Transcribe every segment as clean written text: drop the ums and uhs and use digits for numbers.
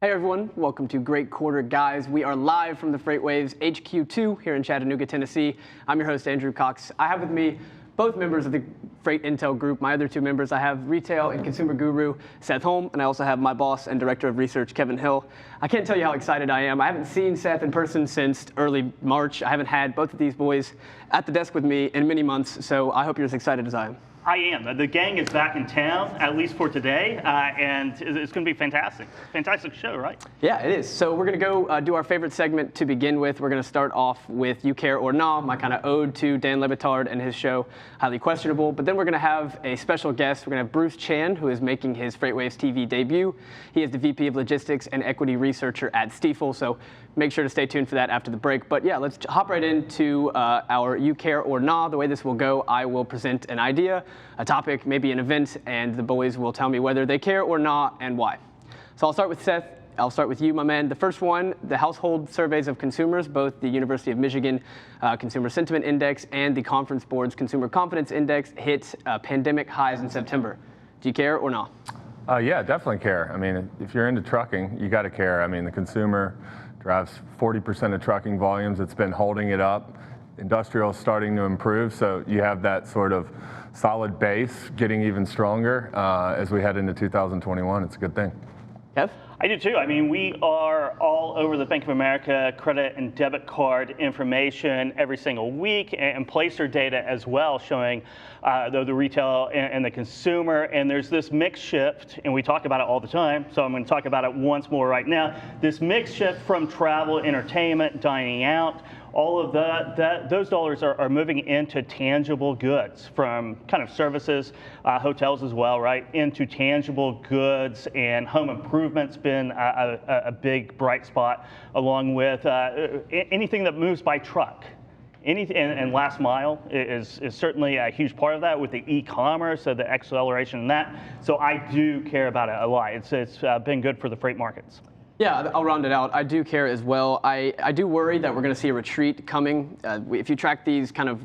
Hey everyone, welcome to Great Quarter Guys. We are live from the FreightWaves HQ2 here in Chattanooga, Tennessee. I'm your host, Andrew Cox. I have with me both members of the Freight Intel Group. My other two members, I have retail and consumer guru, Seth Holm, and I also have my boss and director of research, Kevin Hill. I can't tell you how excited I am. I haven't seen Seth in person since early March. I haven't had both of these boys at the desk with me in many months, so I hope you're as excited as I am. I am. The gang is back in town, at least for today, and it's going to be fantastic. Fantastic show, right? Yeah, it is. So we're going to go do our favorite segment to begin with. We're going to start off with You Care or Nah, my kind of ode to Dan Le Batard and his show, Highly Questionable. But then we're going to have a special guest. We're going to have Bruce Chan, who is making his FreightWaves TV debut. He is the VP of Logistics and Equity Researcher at Stifel. So make sure to stay tuned for that after the break. But yeah, let's hop right into our You Care or Nah. The way this will go, I will present an idea, a topic, maybe an event, and the boys will tell me whether they care or not and why. So I'll start with Seth. I'll start with you, my man. The first one, the household surveys of consumers, both the University of Michigan Consumer Sentiment Index and the Conference Board's Consumer Confidence Index hit pandemic highs in September. Do you care or not? Yeah, definitely care. I mean, if you're into trucking, you got to care. I mean, the consumer drives 40% of trucking volumes. It's been holding it up. Industrial is starting to improve, so you have that sort of solid base getting even stronger as we head into 2021. It's a good thing. Kev? I do too. I mean, we are all over the Bank of America credit and debit card information every single week, and Placer data as well, showing the retail and the consumer. And there's this mix shift, and we talk about it all the time, so I'm going to talk about it once more right now. This mix shift from travel, entertainment, dining out, all of those dollars are moving into tangible goods, from kind of services, hotels as well, right, into tangible goods, and home improvement's been a big bright spot, along with anything that moves by truck. Anything, and last mile is certainly a huge part of that with the e-commerce, so the acceleration in that. So I do care about it a lot. It's been good for the freight markets. Yeah, I'll round it out. I do care as well. I do worry that we're going to see a retreat coming. If you track these kind of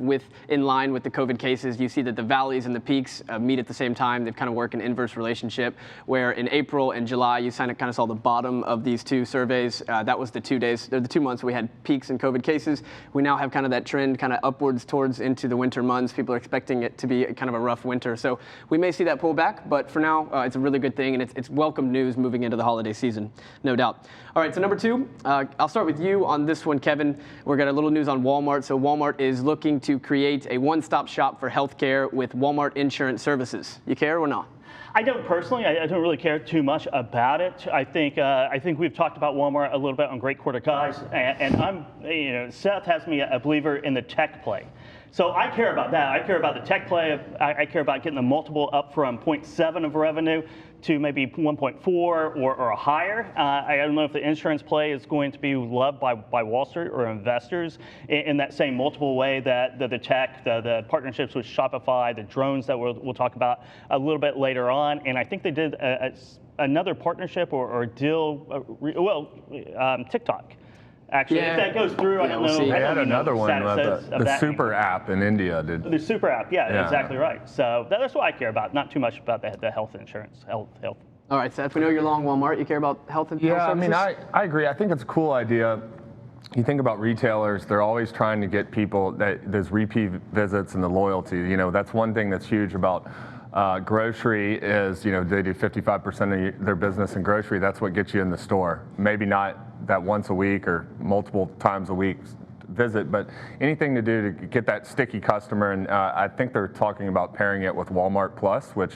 in line with the COVID cases, you see that the valleys and the peaks meet at the same time. They kind of work in inverse relationship, where in April and July, you kind of saw the bottom of these two surveys. That was the 2 days, or the 2 months we had peaks in COVID cases. We now have kind of that trend kind of upwards towards into the winter months. People are expecting it to be kind of a rough winter. So we may see that pull back, but for now, it's a really good thing, and it's welcome news moving into the holiday season, no doubt. All right, so number two, I'll start with you on this one, Kevin. We've got a little news on Walmart. So Walmart is looking to create a one-stop shop for healthcare with Walmart Insurance Services. You care or not? I don't personally. I don't really care too much about it. I think we've talked about Walmart a little bit on Great Quarter Guys, and Seth has me a believer in the tech play. So I care about that. I care about the tech play. I care about getting the multiple up from 0.7 of revenue to maybe 1.4 or higher. I don't know if the insurance play is going to be loved by Wall Street or investors in that same multiple way that the tech, the partnerships with Shopify, the drones that we'll talk about a little bit later on. And I think they did another partnership or deal, TikTok. Actually, if that goes through, I don't know. They had another one, the super app in India. The super app, yeah, exactly right. So that's what I care about, not too much about the health insurance, health. All right, Seth, we know you're long Walmart. You care about health and health services? I mean, I agree. I think it's a cool idea. You think about retailers, they're always trying to get people, those repeat visits and the loyalty. You know, that's one thing that's huge about grocery is, they do 55% of their business in grocery. That's what gets you in the store. Maybe not that once a week or multiple times a week visit, but anything to do to get that sticky customer. And I think they're talking about pairing it with Walmart Plus, which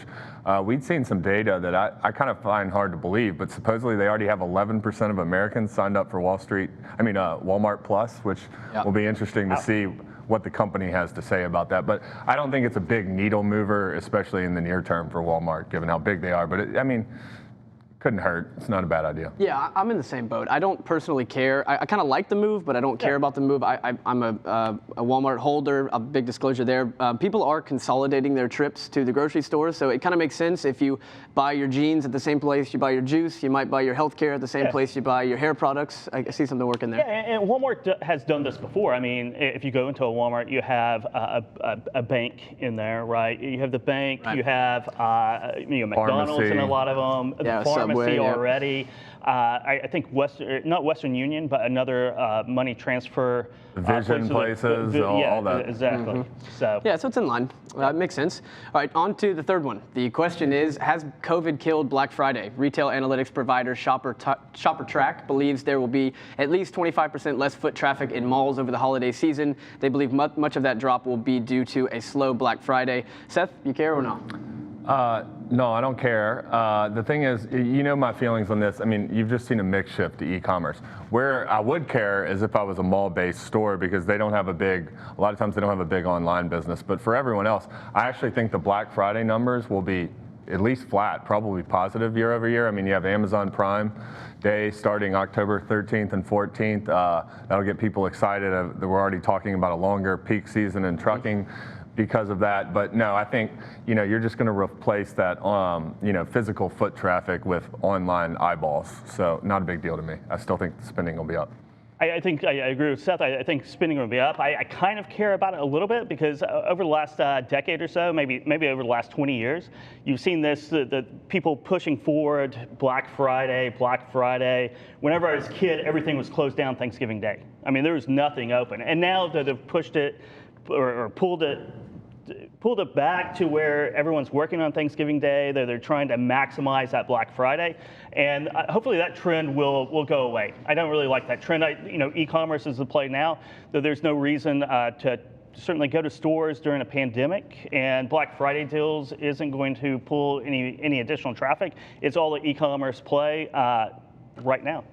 we'd seen some data that I kind of find hard to believe, but supposedly they already have 11% of Americans signed up for Walmart Plus, which will be interesting to see what the company has to say about that. But I don't think it's a big needle mover, especially in the near term for Walmart, given how big they are. But couldn't hurt. It's not a bad idea. Yeah, I'm in the same boat. I don't personally care. I kind of like the move, but I don't care about the move. I'm a Walmart holder, a big disclosure there. People are consolidating their trips to the grocery stores, so it kind of makes sense. If you buy your jeans at the same place you buy your juice, you might buy your healthcare at the same place you buy your hair products. I see something working there. Yeah, and Walmart has done this before. I mean, if you go into a Walmart, you have a bank in there, right? You have the bank, you have McDonald's in a lot of them, the pharmacy. Subway, yeah. already. I think not Western Union, but another money transfer. Vision places, all that. Exactly. So yeah, so it's in line. It makes sense. All right, on to the third one. The question is, has COVID killed Black Friday? Retail analytics provider ShopperTrack believes there will be at least 25% less foot traffic in malls over the holiday season. They believe much of that drop will be due to a slow Black Friday. Seth, you care or no? No, I don't care. The thing is, you know my feelings on this. I mean, you've just seen a mix shift to e-commerce. Where I would care is if I was a mall-based store, because they don't have a lot of times they don't have a big online business. But for everyone else, I actually think the Black Friday numbers will be at least flat, probably positive year over year. I mean, you have Amazon Prime Day starting October 13th and 14th. That'll get people excited. We're already talking about a longer peak season in trucking because of that. But no, I think, you're just going to replace that, physical foot traffic with online eyeballs. So not a big deal to me. I still think the spending will be up. I think I agree with Seth. I think spending will be up. I kind of care about it a little bit because over the last decade or so, maybe over the last 20 years, you've seen this, the people pushing forward Black Friday. Whenever I was a kid, everything was closed down Thanksgiving Day. I mean, there was nothing open. And now that they've pushed it or pulled it back to where everyone's working on Thanksgiving Day. They're trying to maximize that Black Friday, and hopefully that trend will go away. I don't really like that trend. E-commerce is the play now. Though there's no reason to certainly go to stores during a pandemic, and Black Friday deals isn't going to pull any additional traffic. It's all the e-commerce play right now.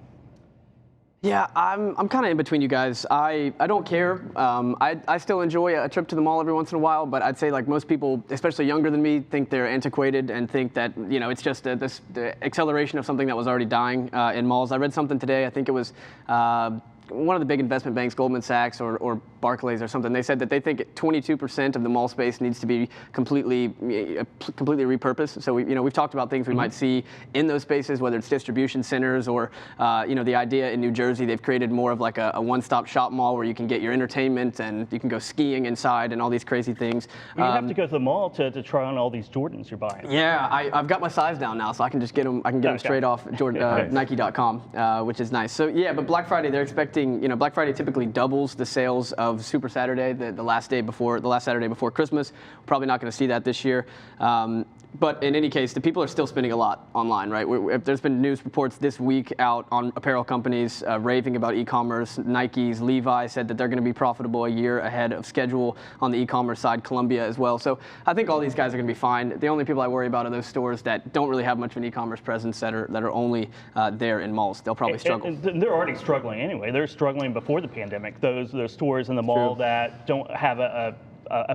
Yeah, I'm kind of in between you guys. I don't care. I still enjoy a trip to the mall every once in a while, but I'd say like most people, especially younger than me, think they're antiquated and think that it's just the acceleration of something that was already dying in malls. I read something today. I think it was one of the big investment banks, Goldman Sachs or Barclays or something. They said that they think 22% of the mall space needs to be completely repurposed. So we've talked about things we might see in those spaces, whether it's distribution centers or the idea in New Jersey, they've created more of like a one-stop shop mall where you can get your entertainment and you can go skiing inside and all these crazy things. You have to go to the mall to try on all these Jordans you're buying. Yeah, I've got my size down now, so I can just get them. I can get them straight off Nike.com, which is nice. So yeah, but Black Friday, they're expecting. Black Friday typically doubles the sales of Super Saturday, the last Saturday before Christmas. We're probably not going to see that this year. But in any case, the people are still spending a lot online, right? There's been news reports this week out on apparel companies raving about e-commerce. Nike's, Levi said that they're going to be profitable a year ahead of schedule on the e-commerce side, Columbia as well. So I think all these guys are going to be fine. The only people I worry about are those stores that don't really have much of an e-commerce presence that are only there in malls. They'll probably struggle. And they're already struggling anyway. They're struggling before the pandemic. Those stores in the mall that don't have a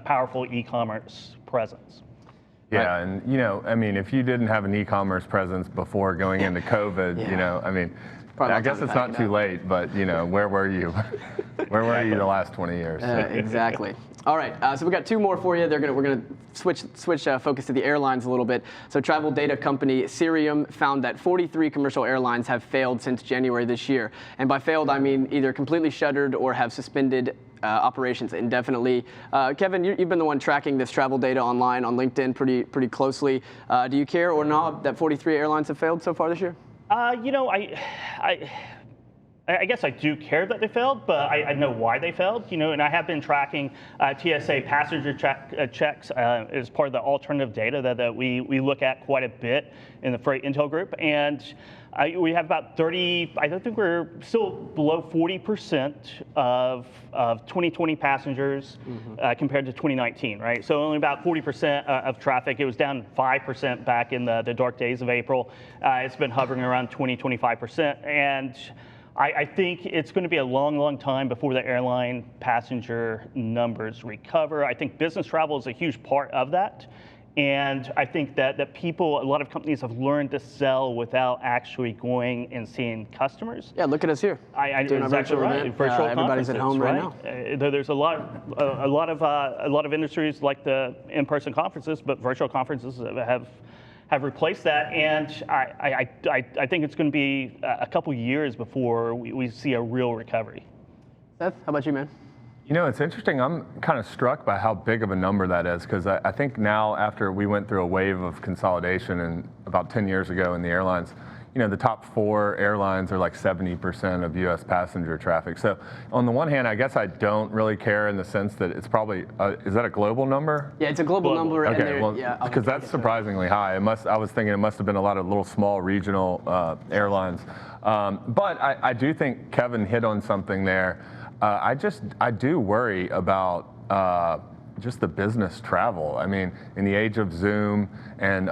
powerful e-commerce presence. Yeah, and if you didn't have an e-commerce presence before going into COVID, I guess it's not too late, but where were you? Where were you the last 20 years? Exactly. All right, so we got two more for you. We're gonna switch focus to the airlines a little bit. So travel data company Cirium found that 43 commercial airlines have failed since January this year, and by failed I mean either completely shuttered or have suspended operations indefinitely. Kevin, you've been the one tracking this travel data online on LinkedIn pretty closely. Do you care or not that 43 airlines have failed so far this year? I guess I do care that they failed, but I know why they failed. And I have been tracking TSA passenger checks as part of the alternative data that we look at quite a bit in the Freight Intel group, and we have about 30. I don't think we're still below 40% of 2020 passengers compared to 2019, right? So only about 40% of traffic. It was down 5% back in the dark days of April. It's been hovering around 20-25%, and I think it's going to be a long time before the airline passenger numbers recover. I think business travel is a huge part of that. And I think that a lot of companies have learned to sell without actually going and seeing customers. Yeah, look at us here. Doing a virtual event. Virtual everybody's at home right now. There's a lot of industries like the in-person conferences, but virtual conferences have replaced that, and I think it's going to be a couple years before we see a real recovery. Seth, how about you, man? It's interesting. I'm kind of struck by how big of a number that is, because I think now, after we went through a wave of consolidation and about 10 years ago in the airlines, the top 4 airlines are like 70% of U.S. passenger traffic. So on the one hand, I guess I don't really care in the sense that it's probably, is that a global number? Yeah, it's a global number. Okay, well, yeah, because that's surprisingly high. I was thinking it must have been a lot of little small regional airlines. But I do think Kevin hit on something there. I do worry about just the business travel. I mean, in the age of Zoom, and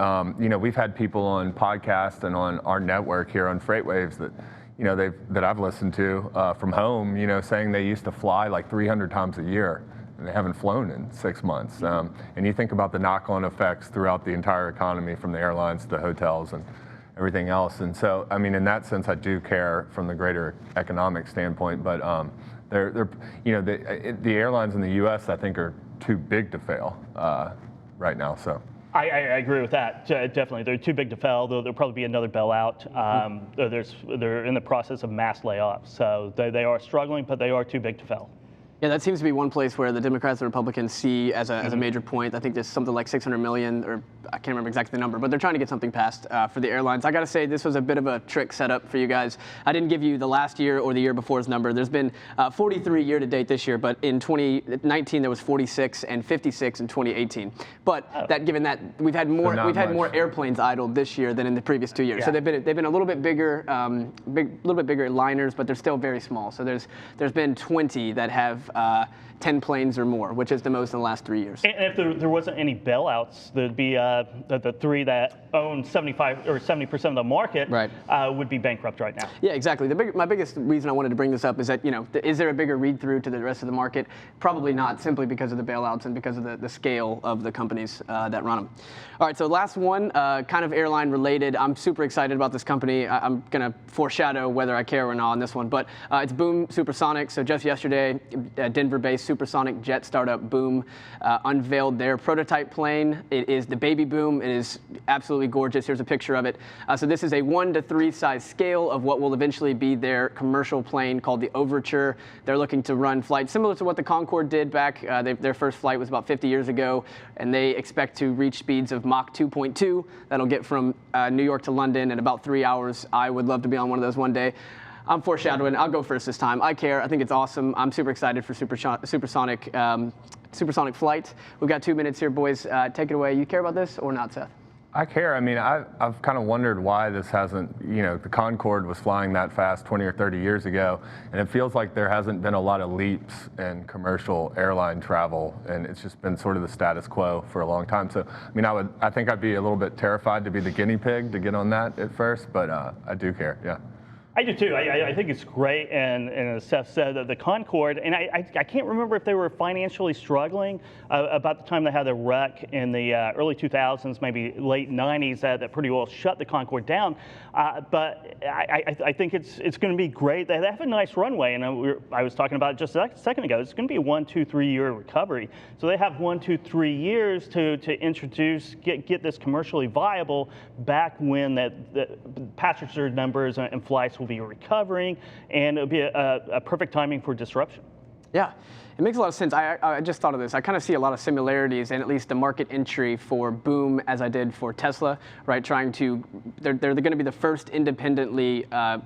we've had people on podcasts and on our network here on FreightWaves that I've listened to from home, saying they used to fly like 300 times a year, and they haven't flown in 6 months. And you think about the knock-on effects throughout the entire economy, from the airlines to hotels and everything else. And so, I mean, in that sense, I do care from the greater economic standpoint. But the airlines in the U.S. I think are too big to fail right now. So I agree with that. Definitely, they're too big to fail. There'll probably be another bailout. They're in the process of mass layoffs, so they are struggling, but they are too big to fail. Yeah, that seems to be one place where the Democrats and Republicans see as a major point. I think there's something like 600 million, or I can't remember exactly the number, but they're trying to get something passed for the airlines. I got to say, this was a bit of a trick setup for you guys. I didn't give you the last year or the year before's number. There's been 43 year to date this year, but in 2019 there was 46 and 56 in 2018. But given that we've had more airplanes idled this year than in the previous 2 years, Yeah. so they've been a little bit bigger, little bit bigger liners, but they're still very small. So there's been 20 that have 10 planes or more, which is the most in the last 3 years. And if there wasn't any bailouts, there'd be the 3 that own 75 or 70% of the market would be bankrupt right now. Yeah, exactly. My biggest reason I wanted to bring this up is that, is there a bigger read-through to the rest of the market? Probably not, simply because of the bailouts and because of the scale of the companies that run them. All right, so last one, kind of airline related. I'm super excited about this company. I'm going to foreshadow whether I care or not on this one, but it's Boom Supersonic. So just yesterday, Denver-based supersonic jet startup Boom unveiled their prototype plane. It is the Baby Boom. It is absolutely gorgeous. Here's a picture of it. So this is a 1:3 size scale of what will eventually be their commercial plane called the Overture. They're looking to run flights similar to what the Concorde did back. Their first flight was about 50 years ago, and they expect to reach speeds of Mach 2.2. That'll get from New York to London in about 3 hours. I would love to be on one of those one day. I'm foreshadowing. I'll go first this time. I care. I think it's awesome. I'm super excited for supersonic flight. We've got 2 minutes here, boys. Take it away. You care about this or not, Seth? I care. I mean, I've kind of wondered why this hasn't, the Concorde was flying that fast 20 or 30 years ago, and it feels like there hasn't been a lot of leaps in commercial airline travel, and it's just been sort of the status quo for a long time. So, I mean, I think I'd be a little bit terrified to be the guinea pig to get on that at first, but I do care, yeah. I do too. I think it's great, and as Seth said, the Concorde, and I can't remember if they were financially struggling about the time they had a wreck in the early 2000s, maybe late 90s, that pretty well shut the Concorde down. But I think it's going to be great. They have a nice runway, and I was talking about it just a second ago. It's going to be a 1, 2, 3 year recovery. So they have 1, 2, 3 years to introduce, get this commercially viable back when the passenger numbers and flights will be recovering, and it'll be a perfect timing for disruption. Yeah, it makes a lot of sense. I just thought of this. I kind of see a lot of similarities in at least the market entry for Boom as I did for Tesla, right? They're going to be the first independently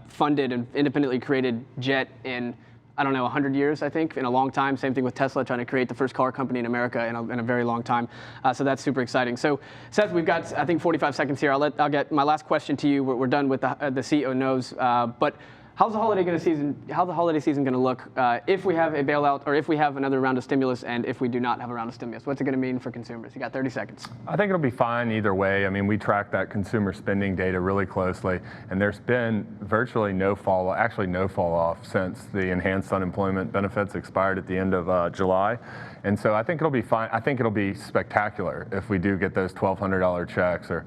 funded and independently created jet in, I don't know, 100 years, I think, in a long time. Same thing with Tesla, trying to create the first car company in America in a very long time. So that's super exciting. So Seth, we've got, I think, 45 seconds here. I'll get my last question to you. We're done with the CEO knows, but how's the holiday season going to look if we have a bailout, or if we have another round of stimulus, and if we do not have a round of stimulus? What's it going to mean for consumers? You got 30 seconds. I think it'll be fine either way. I mean, we track that consumer spending data really closely, and there's been virtually no fall off since the enhanced unemployment benefits expired at the end of July. And so I think it'll be fine. I think it'll be spectacular if we do get those $1,200 checks, or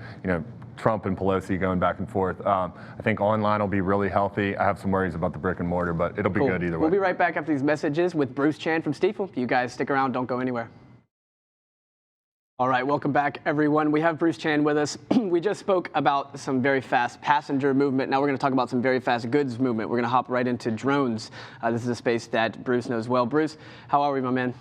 Trump and Pelosi going back and forth. I think online will be really healthy. I have some worries about the brick and mortar, but it'll be good either way. We'll be right back after these messages with Bruce Chan from Stifel. You guys stick around, don't go anywhere. All right, welcome back, everyone. We have Bruce Chan with us. We just spoke about some very fast passenger movement. Now we're going to talk about some very fast goods movement. We're going to hop right into drones. This is a space that Bruce knows well. Bruce, how are we, my man?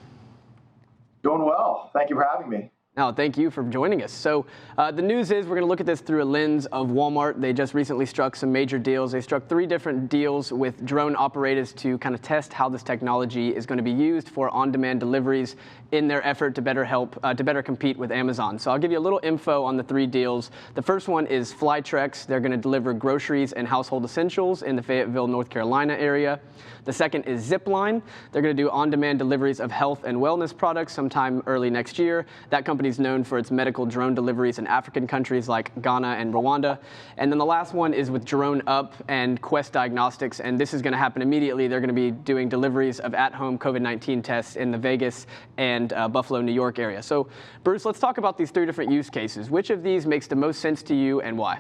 Doing well. Thank you for having me. No, thank you for joining us. So the news is we're going to look at this through a lens of Walmart. They just recently struck some major deals. They struck 3 different deals with drone operators to kind of test how this technology is going to be used for on-demand deliveries in their effort to better compete with Amazon. So I'll give you a little info on the 3 deals. The first one is Flytrex. They're going to deliver groceries and household essentials in the Fayetteville, North Carolina area. The second is Zipline. They're going to do on-demand deliveries of health and wellness products sometime early next year. That company is known for its medical drone deliveries in African countries like Ghana and Rwanda. And then the last one is with Drone Up and Quest Diagnostics, and this is going to happen immediately. They're going to be doing deliveries of at-home COVID-19 tests in the Vegas and Buffalo, New York area. So, Bruce, let's talk about these 3 different use cases. Which of these makes the most sense to you and why?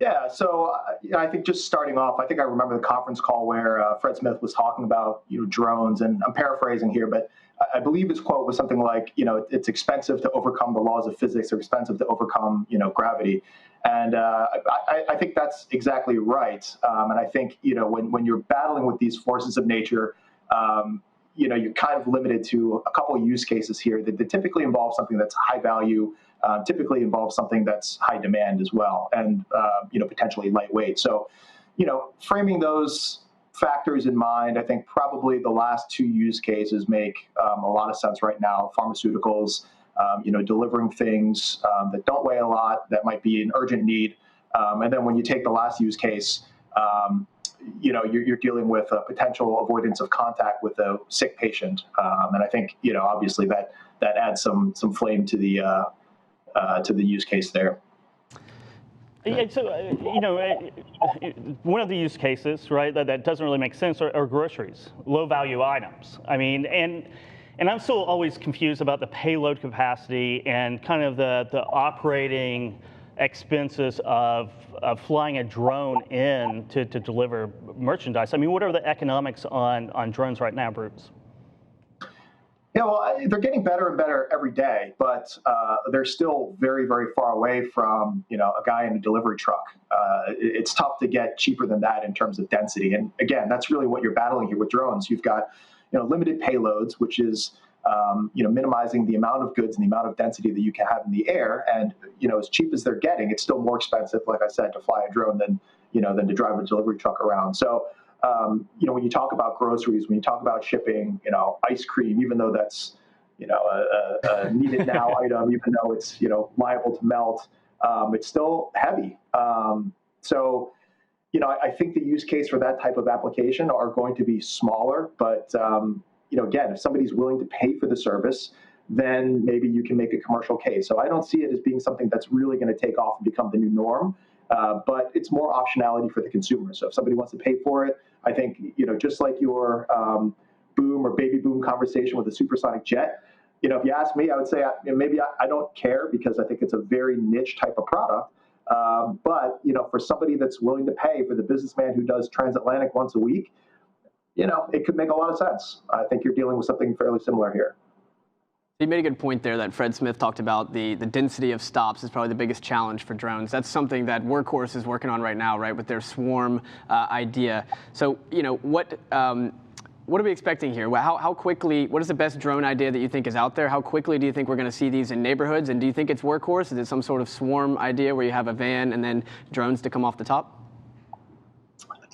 Yeah, so I think just starting off, I think I remember the conference call where Fred Smith was talking about drones, and I'm paraphrasing here, but I believe his quote was something like, it's expensive to overcome the laws of physics, or expensive to overcome gravity, and I think that's exactly right. And I think when you're battling with these forces of nature, you're kind of limited to a couple of use cases here that typically involve something that's high value. Typically involves something that's high demand as well, and potentially lightweight. So, framing those factors in mind, I think probably the last 2 use cases make a lot of sense right now. Pharmaceuticals, delivering things that don't weigh a lot, that might be an urgent need, and then when you take the last use case, you're dealing with a potential avoidance of contact with a sick patient, and I think obviously that adds some flame to the use case there. Yeah, so one of the use cases, right, that doesn't really make sense are groceries, low-value items. I mean, and I'm still always confused about the payload capacity and kind of the operating expenses of flying a drone in to deliver merchandise. I mean, what are the economics on drones right now, Bruce? Yeah, well, they're getting better and better every day, but they're still very, very far away from a guy in a delivery truck. It's tough to get cheaper than that in terms of density. And again, that's really what you're battling here with drones. You've got limited payloads, which is minimizing the amount of goods and the amount of density that you can have in the air. And as cheap as they're getting, it's still more expensive, like I said, to fly a drone than to drive a delivery truck around. So. When you talk about groceries, when you talk about shipping, ice cream, even though that's, a needed now item, even though it's, liable to melt, it's still heavy. So, I think the use case for that type of application are going to be smaller, but, again, if somebody's willing to pay for the service, then maybe you can make a commercial case. So I don't see it as being something that's really going to take off and become the new norm. But it's more optionality for the consumer. So if somebody wants to pay for it, I think, just like your boom or baby boom conversation with a supersonic jet, if you ask me, I would say maybe I don't care, because I think it's a very niche type of product. But, for somebody that's willing to pay, for the businessman who does transatlantic once a week, it could make a lot of sense. I think you're dealing with something fairly similar here. You made a good point there that Fred Smith talked about. The density of stops is probably the biggest challenge for drones. That's something that Workhorse is working on right now, right, with their swarm idea. So, what are we expecting here? How quickly, what is the best drone idea that you think is out there? How quickly do you think we're going to see these in neighborhoods? And do you think it's Workhorse? Is it some sort of swarm idea where you have a van and then drones to come off the top?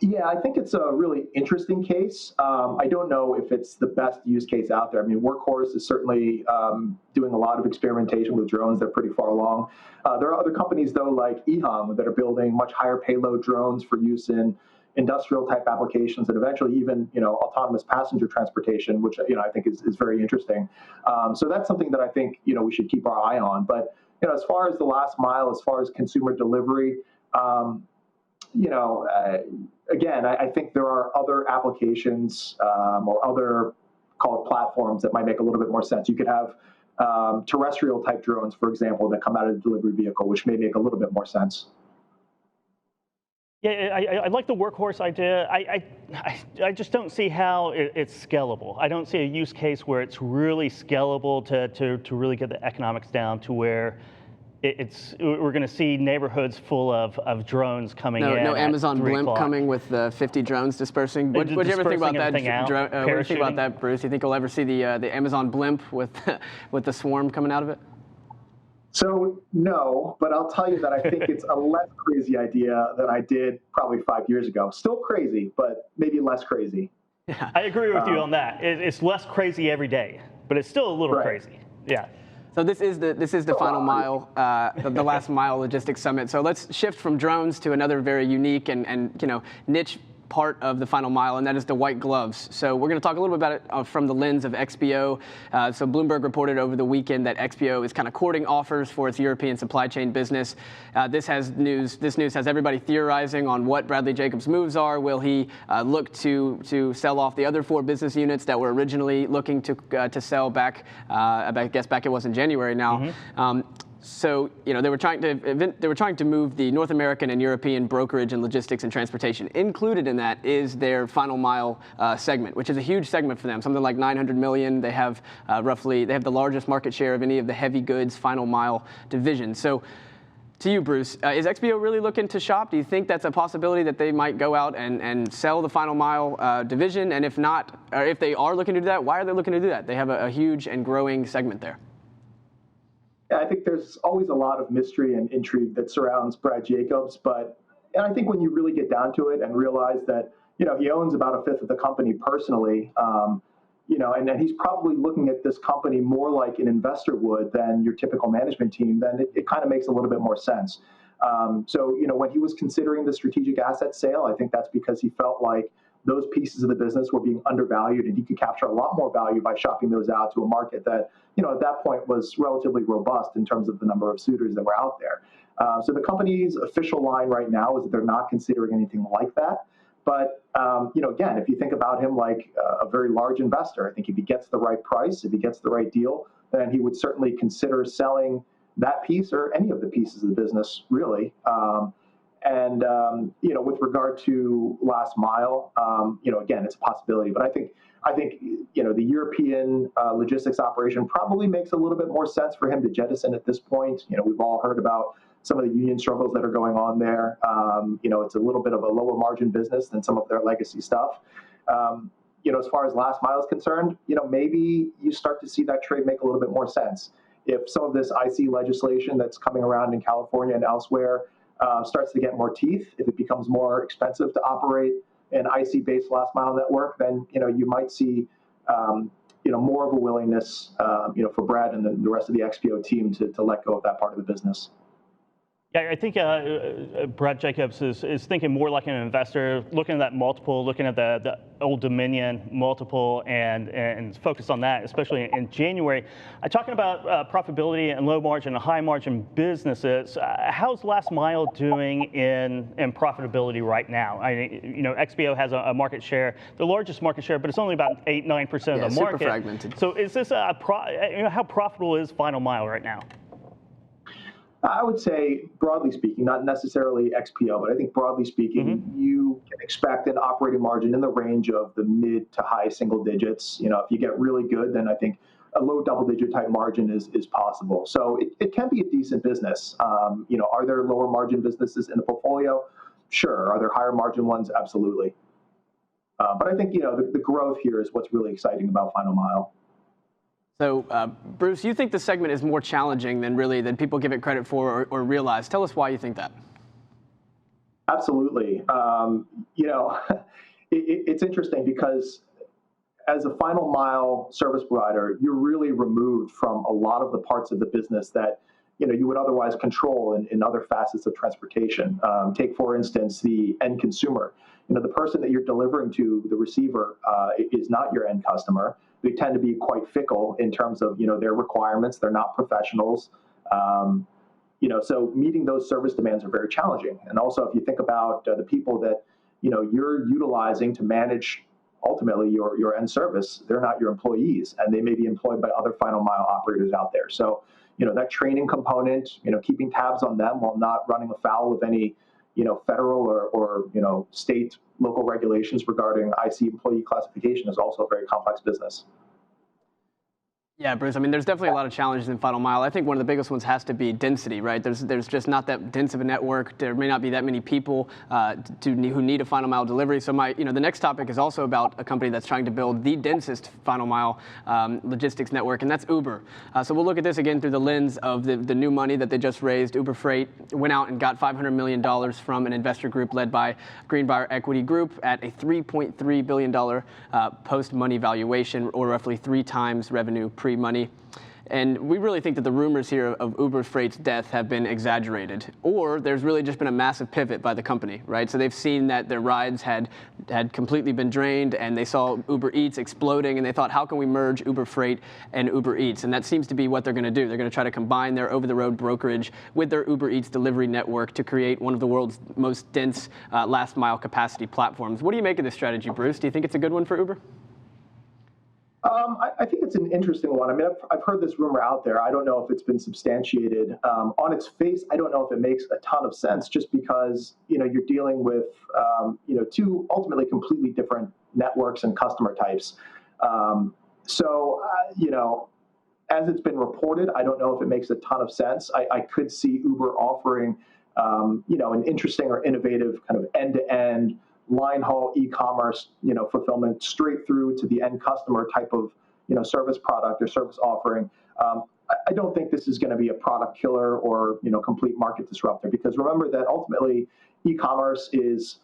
Yeah, I think it's a really interesting case. I don't know if it's the best use case out there. I mean, Workhorse is certainly doing a lot of experimentation with drones. They're pretty far along. There are other companies, though, like EHang, that are building much higher payload drones for use in industrial type applications, and eventually even autonomous passenger transportation, which I think is very interesting. So that's something that I think we should keep our eye on. But as far as the last mile, as far as consumer delivery, again, I think there are other applications or other, call it, platforms that might make a little bit more sense. You could have terrestrial type drones, for example, that come out of the delivery vehicle, which may make a little bit more sense. Yeah, I like the Workhorse idea. I just don't see how it's scalable. I don't see a use case where it's really scalable to really get the economics down to where we're going to see neighborhoods full of drones coming in. No at Amazon 3 blimp o'clock. coming with 50 drones dispersing. What do you ever think about that? Dispersing everything out, What do you think about parachuting? that, Bruce? You think we'll ever see the Amazon blimp with with the swarm coming out of it? So no, but I'll tell you that I think it's a less crazy idea than I did probably 5 years ago. Still crazy, but maybe less crazy. Yeah. I agree with you on that. It's less crazy every day, but it's still a little Right. crazy. Yeah. So this is the final mile, the last mile logistics summit. So let's shift from drones to another very unique and niche part of the final mile, and that is the white gloves. So we're going to talk a little bit about it from the lens of XPO. So Bloomberg reported over the weekend that XPO is kind of courting offers for its European supply chain business. This news has everybody theorizing on what Bradley Jacobs' moves are. Will he look to sell off the other 4 business units that were originally looking to sell back? I guess back it was in January now. Mm-hmm. So they were trying to move the North American and European brokerage and logistics and transportation. Included in that is their final mile segment, which is a huge segment for them, something like 900 million. They have the largest market share of any of the heavy goods final mile divisions. So, to you, Bruce, is XPO really looking to shop? Do you think that's a possibility that they might go out and sell the final mile division? And if not, or if they are looking to do that, why are they looking to do that? They have a huge and growing segment there. Yeah, I think there's always a lot of mystery and intrigue that surrounds Brad Jacobs, and I think when you really get down to it and realize that he owns about a fifth of the company personally, and he's probably looking at this company more like an investor would than your typical management team, then it kind of makes a little bit more sense. So when he was considering the strategic asset sale, I think that's because he felt like those pieces of the business were being undervalued, and he could capture a lot more value by shopping those out to a market that, at that point was relatively robust in terms of the number of suitors that were out there. So the company's official line right now is that they're not considering anything like that. But, again, if you think about him like a very large investor, I think if he gets the right price, if he gets the right deal, then he would certainly consider selling that piece or any of the pieces of the business, really. With regard to last mile, again, it's a possibility, but I think the European logistics operation probably makes a little bit more sense for him to jettison at this point. We've all heard about some of the union struggles that are going on there. It's a little bit of a lower margin business than some of their legacy stuff. As far as last mile is concerned, maybe you start to see that trade make a little bit more sense. If some of this IC legislation that's coming around in California and elsewhere starts to get more teeth, if it becomes more expensive to operate an IC-based last mile network, then you might see more of a willingness for Brad and the rest of the XPO team to let go of that part of the business. Yeah, I think Brad Jacobs is thinking more like an investor, looking at that multiple, looking at the Old Dominion multiple, and focus on that, especially in January. Talking about profitability and low margin and high margin businesses, how's Last Mile doing in profitability right now? XPO has a market share, the largest market share, but it's only about 8-9% of the market. Super fragmented. So is this how profitable is Final Mile right now? I would say, broadly speaking, not necessarily XPO, but I think broadly speaking, you can expect an operating margin in the range of the mid to high single digits. If you get really good, then I think a low double-digit type margin is possible. So it can be a decent business. Are there lower margin businesses in the portfolio? Sure. Are there higher margin ones? Absolutely. But I think the growth here is what's really exciting about Final Mile. So, Bruce, you think the segment is more challenging than people give it credit for or realize. Tell us why you think that. Absolutely. It's interesting because as a final mile service provider, you're really removed from a lot of the parts of the business that you would otherwise control in other facets of transportation. Take, for instance, the end consumer. The person that you're delivering to, the receiver, is not your end customer. They tend to be quite fickle in terms of their requirements. They're not professionals. So meeting those service demands are very challenging. And also, if you think about the people that you're utilizing to manage ultimately your end service, they're not your employees, and they may be employed by other final mile operators out there. So that training component, keeping tabs on them while not running afoul of any federal or state local regulations regarding IC employee classification is also a very complex business. Yeah, Bruce, I mean, there's definitely a lot of challenges in final mile. I think one of the biggest ones has to be density, right? There's just not that dense of a network. There may not be that many people who need a final mile delivery. So the next topic is also about a company that's trying to build the densest final mile logistics network, and that's Uber. So we'll look at this again through the lens of the new money that they just raised. Uber Freight went out and got $500 million from an investor group led by Greenbrier Equity Group at a $3.3 billion post-money valuation, or roughly 3 times revenue pre-money. And we really think that the rumors here of Uber Freight's death have been exaggerated, or there's really just been a massive pivot by the company, right? So they've seen that their rides had completely been drained, and they saw Uber Eats exploding, and they thought, how can we merge Uber Freight and Uber Eats? And that seems to be what they're going to do. They're going to try to combine their over-the-road brokerage with their Uber Eats delivery network to create one of the world's most dense last-mile capacity platforms. What do you make of this strategy, Bruce? Do you think it's a good one for Uber? I think it's an interesting one. I mean, I've heard this rumor out there. I don't know if it's been substantiated. On its face, I don't know if it makes a ton of sense, just because you're dealing with 2 ultimately completely different networks and customer types. As it's been reported, I don't know if it makes a ton of sense. I could see Uber offering an interesting or innovative kind of end-to-end line haul e-commerce, fulfillment straight through to the end customer type of, service product or service offering. I don't think this is going to be a product killer or, complete market disruptor, because remember that ultimately e-commerce is,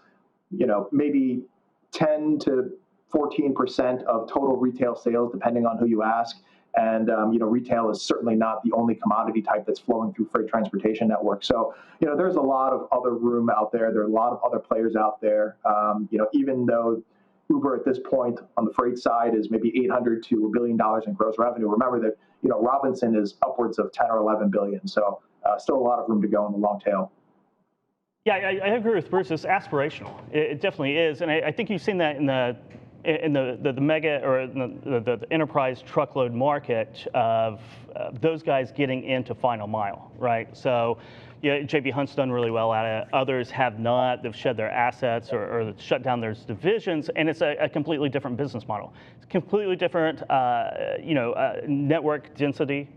maybe 10 to 14% of total retail sales, depending on who you ask. And, retail is certainly not the only commodity type that's flowing through freight transportation networks. So, there's a lot of other room out there. There are a lot of other players out there. Even though Uber at this point on the freight side is maybe $800 to $1 billion in gross revenue, remember that, Robinson is upwards of 10 or 11 billion. So still a lot of room to go in the long tail. Yeah, I agree with Bruce. It's aspirational. It definitely is. And I think you've seen that in the mega or the enterprise truckload market of those guys getting into final mile, right? So, JB Hunt's done really well at it. Others have not. They've shed their assets or shut down their divisions, and it's a completely different business model. It's completely different, network density,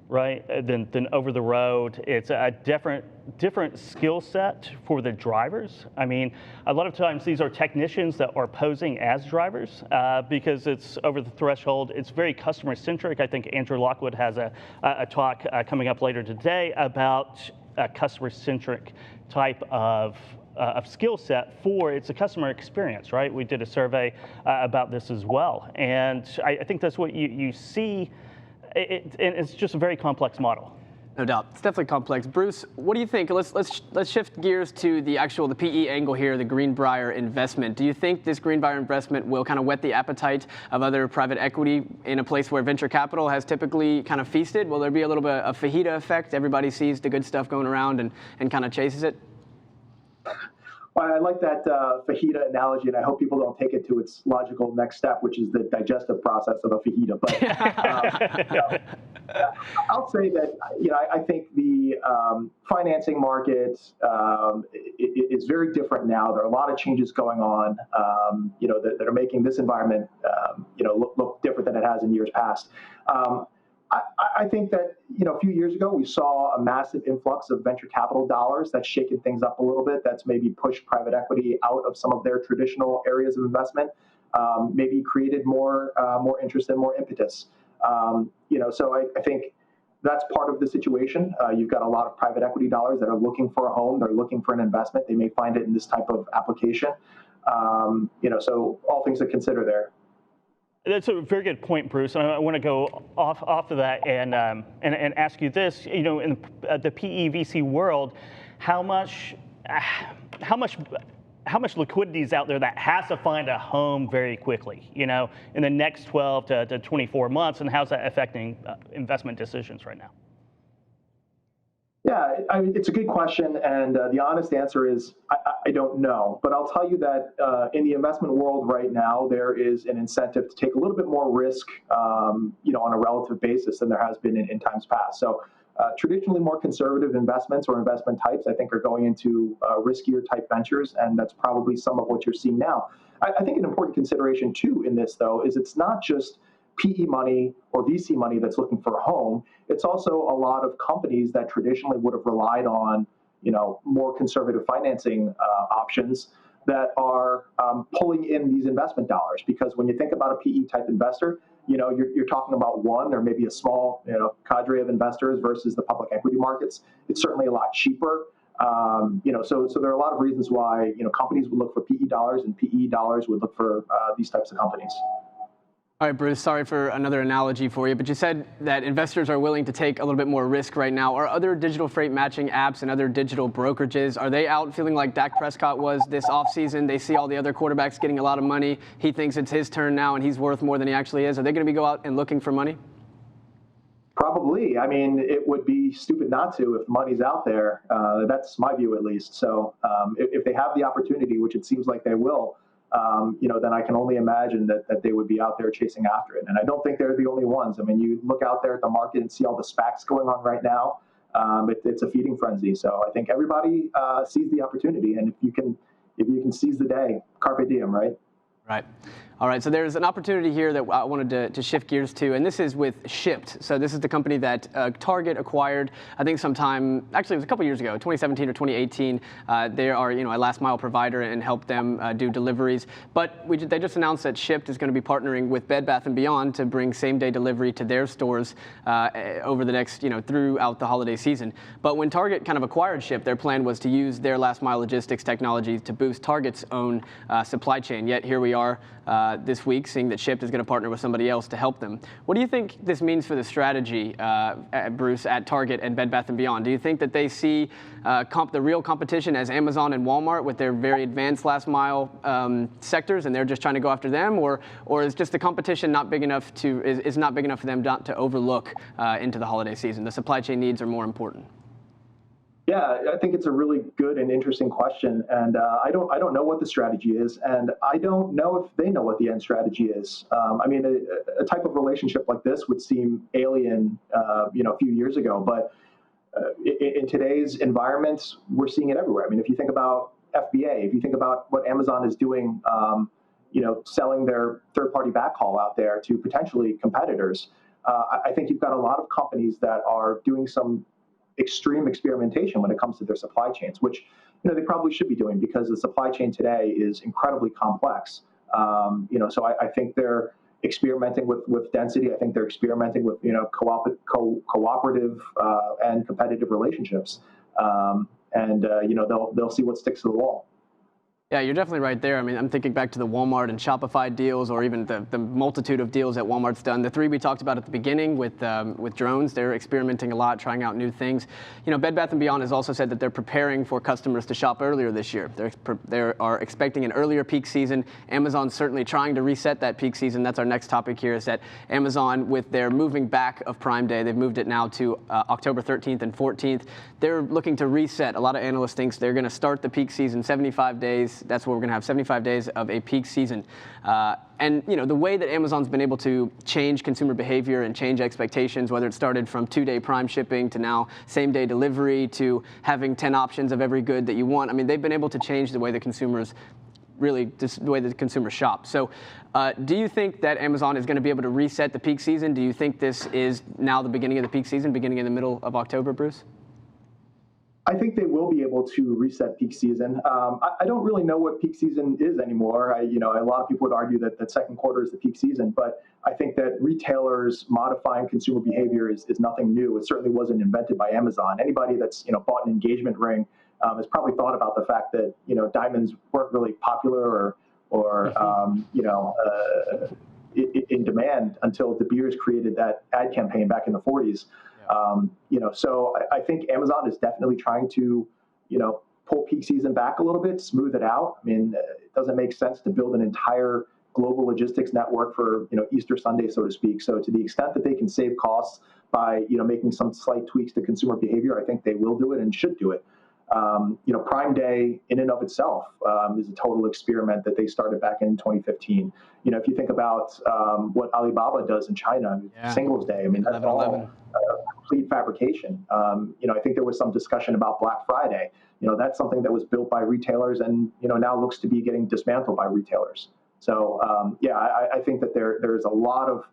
right? Than over the road. It's a different skill set for the drivers. I mean, a lot of times these are technicians that are posing as drivers because it's over the threshold. It's very customer centric. I think Andrew Lockwood has a talk coming up later today about a customer centric type of skill set it's a customer experience, right? We did a survey about this as well. And I think that's what you see. It's just a very complex model. No doubt. It's definitely complex. Bruce, what do you think? Let's shift gears to the PE angle here, the Greenbrier investment. Do you think this Greenbrier investment will kind of whet the appetite of other private equity in a place where venture capital has typically kind of feasted? Will there be a little bit of fajita effect? Everybody sees the good stuff going around and kind of chases it? Well, I like that fajita analogy, and I hope people don't take it to its logical next step, which is the digestive process of a fajita. But I'll say that I think the financing market is very different now. There are a lot of changes going on, that are making this environment, look different than it has in years past. I think that, a few years ago, we saw a massive influx of venture capital dollars. That's shaken things up a little bit. That's maybe pushed private equity out of some of their traditional areas of investment, maybe created more interest and more impetus. So I think that's part of the situation. You've got a lot of private equity dollars that are looking for a home. They're looking for an investment. They may find it in this type of application. So all things to consider there. That's a very good point, Bruce. And I want to go off of that and ask you this. In the PE VC world, how much liquidity is out there that has to find a home very quickly? In the next 12 to 24 months, and how's that affecting investment decisions right now? Yeah, it's a good question, and the honest answer is I don't know. But I'll tell you that in the investment world right now, there is an incentive to take a little bit more risk, on a relative basis than there has been in times past. So traditionally, more conservative investments or investment types, I think, are going into riskier type ventures, and that's probably some of what you're seeing now. I think an important consideration too in this, though, is it's not just PE money or VC money that's looking for a home. It's also a lot of companies that traditionally would have relied on, more conservative financing options that are pulling in these investment dollars. Because when you think about a PE type investor, you're talking about one or maybe a small, cadre of investors versus the public equity markets. It's certainly a lot cheaper. So there are a lot of reasons why, companies would look for PE dollars and PE dollars would look for these types of companies. All right, Bruce, sorry for another analogy for you, but you said that investors are willing to take a little bit more risk right now. Are other digital freight matching apps and other digital brokerages, are they out feeling like Dak Prescott was this offseason? They see all the other quarterbacks getting a lot of money. He thinks it's his turn now and he's worth more than he actually is. Are they going to go out and looking for money? Probably. I mean, it would be stupid not to if money's out there. That's my view, at least. So if they have the opportunity, which it seems like they will, then I can only imagine that they would be out there chasing after it. And I don't think they're the only ones. I mean, you look out there at the market and see all the SPACs going on right now. It's a feeding frenzy. So I think everybody sees the opportunity, and if you can seize the day, carpe diem, right? Right. All right, so there's an opportunity here that I wanted to shift gears to, and this is with Shipt. So this is the company that Target acquired, I think sometime, actually it was a couple years ago, 2017 or 2018. They are, a last mile provider and help them do deliveries. But they just announced that Shipt is going to be partnering with Bed Bath & Beyond to bring same-day delivery to their stores over the next, throughout the holiday season. But when Target kind of acquired Shipt, their plan was to use their last mile logistics technology to boost Target's own supply chain. Yet here we are this week, seeing that Shipt is going to partner with somebody else to help them. What do you think this means for the strategy, Bruce, at Target and Bed Bath & Beyond? Do you think that they see the real competition as Amazon and Walmart with their very advanced last mile sectors, and they're just trying to go after them, or is just the competition not big enough is not big enough for them not to overlook into the holiday season? The supply chain needs are more important. Yeah, I think it's a really good and interesting question, and I don't know what the strategy is, and I don't know if they know what the end strategy is. I mean, a type of relationship like this would seem alien, a few years ago, but in today's environment, we're seeing it everywhere. I mean, if you think about FBA, if you think about what Amazon is doing, selling their third-party backhaul out there to potentially competitors, I think you've got a lot of companies that are doing some extreme experimentation when it comes to their supply chains, which they probably should be doing because the supply chain today is incredibly complex. So I think they're experimenting with density. I think they're experimenting with cooperative and competitive relationships, and they'll see what sticks to the wall. Yeah, you're definitely right there. I mean, I'm thinking back to the Walmart and Shopify deals, or even the multitude of deals that Walmart's done. The three we talked about at the beginning with drones, they're experimenting a lot, trying out new things. Bed Bath & Beyond has also said that they're preparing for customers to shop earlier this year. They are expecting an earlier peak season. Amazon's certainly trying to reset that peak season. That's our next topic here, is that Amazon, with their moving back of Prime Day, they've moved it now to October 13th and 14th. They're looking to reset. A lot of analysts think they're going to start the peak season 75 days. That's what we're going to have, 75 days of a peak season. And the way that Amazon's been able to change consumer behavior and change expectations, whether it started from 2-day Prime shipping to now same-day delivery to having 10 options of every good that you want. I mean, they've been able to change the way the consumers shop. So do you think that Amazon is going to be able to reset the peak season? Do you think this is now the beginning of the peak season, beginning in the middle of October, Bruce? I think they will be able to reset peak season. I don't really know what peak season is anymore. A lot of people would argue that second quarter is the peak season, but I think that retailers modifying consumer behavior is nothing new. It certainly wasn't invented by Amazon. Anybody that's bought an engagement ring has probably thought about the fact that diamonds weren't really popular or in demand until De Beers created that ad campaign back in the 40s. So I think Amazon is definitely trying to, pull peak season back a little bit, smooth it out. I mean, it doesn't make sense to build an entire global logistics network for, Easter Sunday, so to speak. So to the extent that they can save costs by, making some slight tweaks to consumer behavior, I think they will do it and should do it. Prime Day in and of itself is a total experiment that they started back in 2015. If you think about what Alibaba does in China, Singles Day, I mean, that's all complete fabrication. I think there was some discussion about Black Friday. That's something that was built by retailers and, now looks to be getting dismantled by retailers. So, I think that there's a lot of,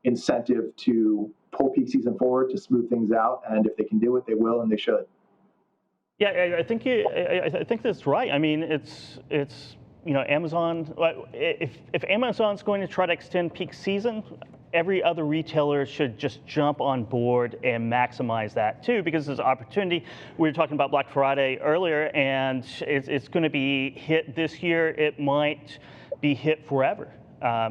incentive to pull peak season forward to smooth things out. And if they can do it, they will, and they should. Yeah, I think that's right. I mean, it's Amazon. If Amazon's going to try to extend peak season, every other retailer should just jump on board and maximize that too, because there's an opportunity. We were talking about Black Friday earlier, and it's going to be hit this year. It might be hit forever.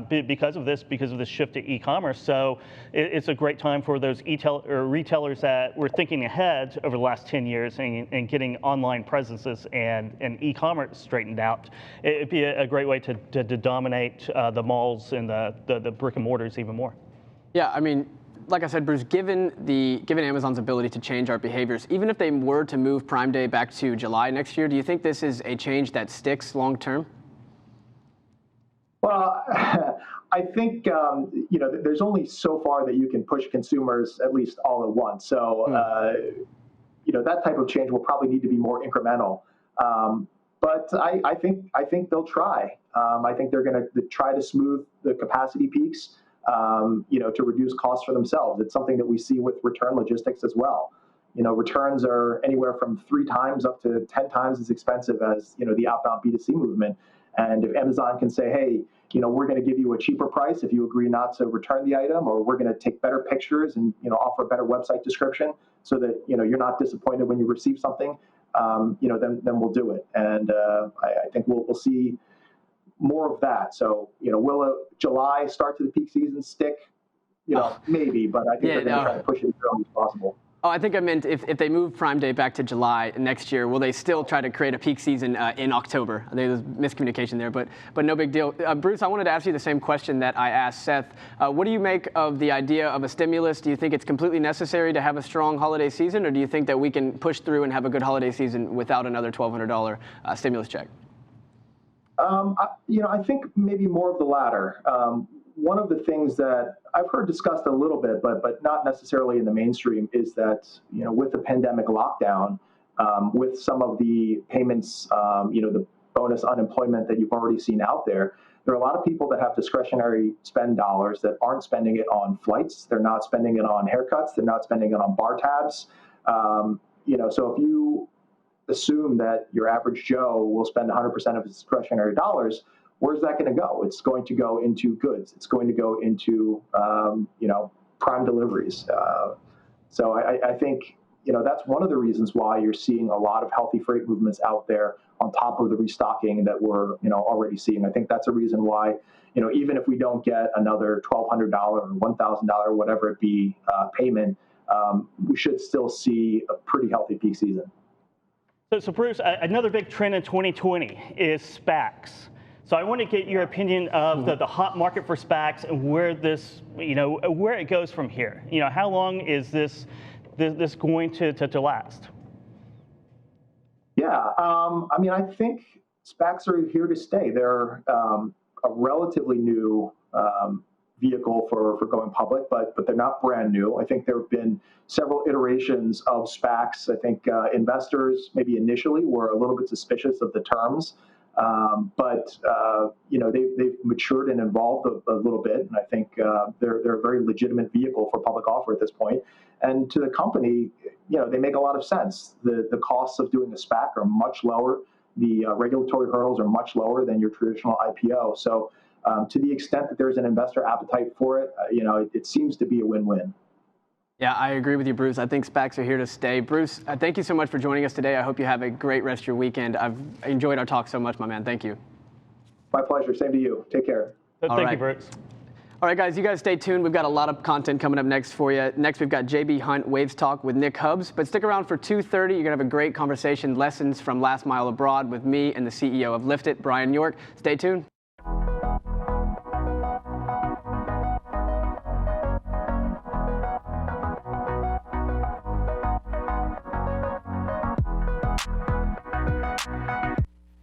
Because of this shift to e-commerce. So it's a great time for those retailers that were thinking ahead over the last 10 years and getting online presences and e-commerce straightened out. It'd be a great way to dominate the malls and the brick and mortars even more. Yeah, I mean, like I said, Bruce, given Amazon's ability to change our behaviors, even if they were to move Prime Day back to July next year, do you think this is a change that sticks long term? Well, I think there's only so far that you can push consumers, at least all at once. So that type of change will probably need to be more incremental. But I think they'll try. I think they're going to try to smooth the capacity peaks, to reduce costs for themselves. It's something that we see with return logistics as well. Returns are anywhere from 3 times up to 10 times as expensive as the outbound B2C movement. And if Amazon can say, hey, we're going to give you a cheaper price if you agree not to return the item, or we're going to take better pictures and offer a better website description so that you're not disappointed when you receive something, then we'll do it. And I think we'll see more of that. So will July start to the peak season stick? Maybe, but I think they're going to try to push it as early as possible. Oh, I think I meant if they move Prime Day back to July next year, will they still try to create a peak season in October? There's miscommunication there, but no big deal. Bruce, I wanted to ask you the same question that I asked Seth. What do you make of the idea of a stimulus? Do you think it's completely necessary to have a strong holiday season, or do you think that we can push through and have a good holiday season without another $1,200 stimulus check? I think maybe more of the latter. One of the things that I've heard discussed a little bit, but not necessarily in the mainstream, is that with the pandemic lockdown, with some of the payments, the bonus unemployment that you've already seen out there are a lot of people that have discretionary spend dollars that aren't spending it on flights. They're not spending it on haircuts. They're not spending it on bar tabs. So if you assume that your average Joe will spend 100% of his discretionary dollars, where's that going to go? It's going to go into goods. It's going to go into, prime deliveries. So I think, that's one of the reasons why you're seeing a lot of healthy freight movements out there on top of the restocking that we're, already seeing. I think that's a reason why, even if we don't get another $1,200 or $1,000, whatever it be, payment, we should still see a pretty healthy peak season. So Bruce, another big trend in 2020 is SPACs. So I want to get your opinion of the hot market for SPACs and where this, where it goes from here. How long is this going to last? Yeah, I think SPACs are here to stay. They're a relatively new vehicle for going public, but they're not brand new. I think there have been several iterations of SPACs. I think investors maybe initially were a little bit suspicious of the terms. But they've matured and evolved a little bit, and I think they're a very legitimate vehicle for public offer at this point. And to the company, they make a lot of sense. The costs of doing a SPAC are much lower. The regulatory hurdles are much lower than your traditional IPO. So to the extent that there's an investor appetite for it, it seems to be a win-win. Yeah, I agree with you, Bruce. I think SPACs are here to stay. Bruce, thank you so much for joining us today. I hope you have a great rest of your weekend. I've enjoyed our talk so much, my man. Thank you. My pleasure. Same to you. Take care. Thank you, Bruce. All right, guys, you guys stay tuned. We've got a lot of content coming up next for you. Next, we've got JB Hunt Waves Talk with Nick Hubbs. But stick around for 2:30. You're going to have a great conversation, lessons from last mile abroad with me and the CEO of Lift It, Brian York. Stay tuned.